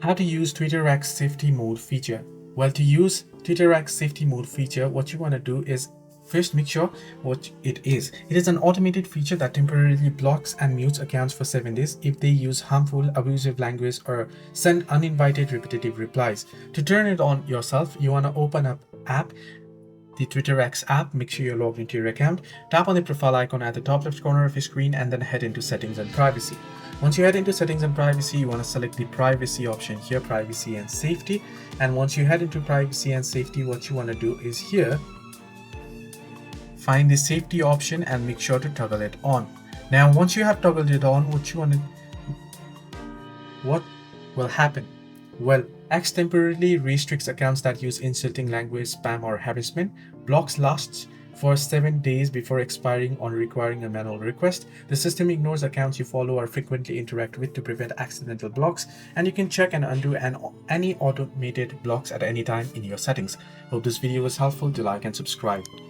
How to use TwitterX safety mode feature. Well, to use TwitterX safety mode feature, what you want to do is first make sure what it is. It is an automated feature that temporarily blocks and mutes accounts for 7 days if they use harmful, abusive language or send uninvited repetitive replies. To turn it on yourself, you want to open up app, the TwitterX app. Make sure you're logged into your account. Tap on the profile icon at the top left corner of your screen and then head into settings and privacy. Once you head into settings and privacy, you want to select the privacy option here, privacy and safety. And once you head into privacy and safety, what you want to do is here, find the safety option and make sure to toggle it on. Now, once you have toggled it on, what will happen? Well, X temporarily restricts accounts that use insulting language, spam, or harassment. Blocks lasts for 7 days before expiring on requiring a manual request. The system ignores accounts you follow or frequently interact with to prevent accidental blocks, and you can check and undo any automated blocks at any time in your settings. Hope this video was helpful. Do like and subscribe.